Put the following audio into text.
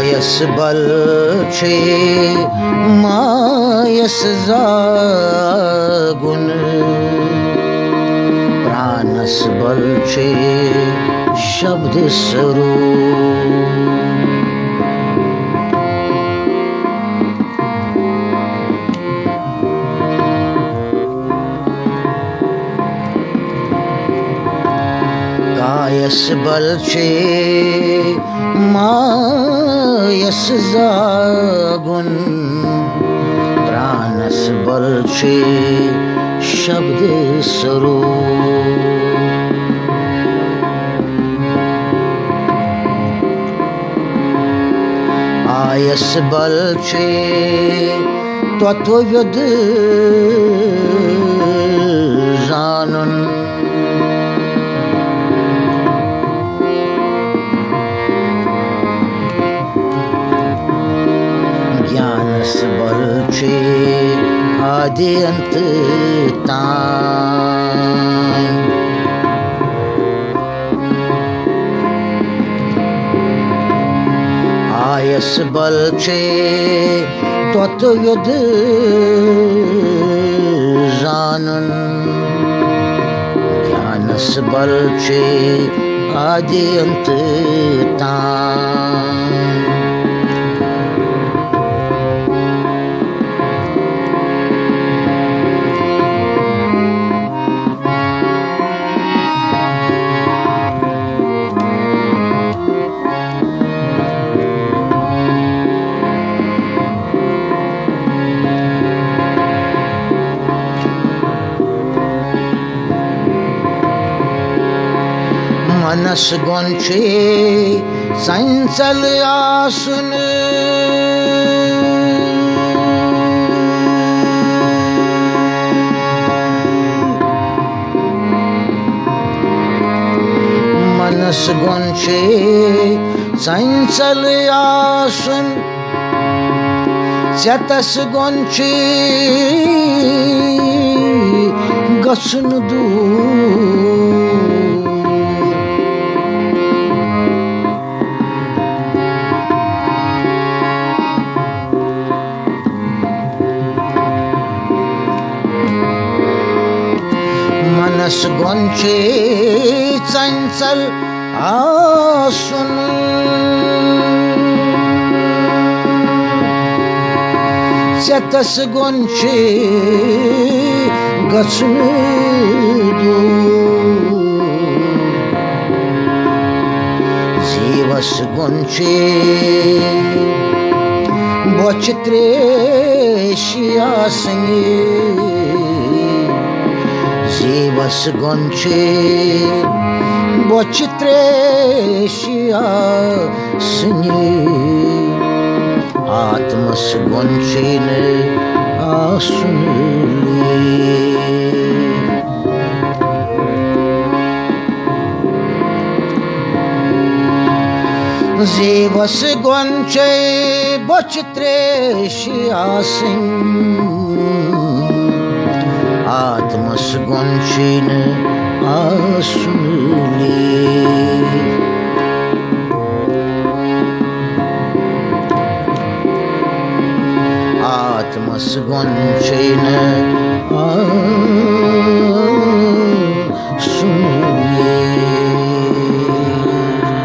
कायस बल छे मायस जागुन प्राणस बल छे शब्द स्वरूप कायस बल छे मायस जागुन प्राणस बल छे शब्द स्वरूप आयस बल छे तत्वविद जानन ज्ञानस बल छे आदि अंत तान आयस बल छे तत्वविद जानन ज्ञानस बल छे आदि अंत तान मनस गुंछे संचल आसुन मनस गुंछे संचल आसुन चतस गुंछे गसुन दूर मनस गुंछे चंचल आसुन चतस गुंछे गसुन दूर जीवस गुंछे बचित्रेशिया संगे जीवस गुंछे बचित्रेशिया संगे आत्मस गुंछे ने आसुन जीवस गुंछे बचित्रेशिया संगे आत्मस गुंछे ने आसुन आत्मस गुंछे ने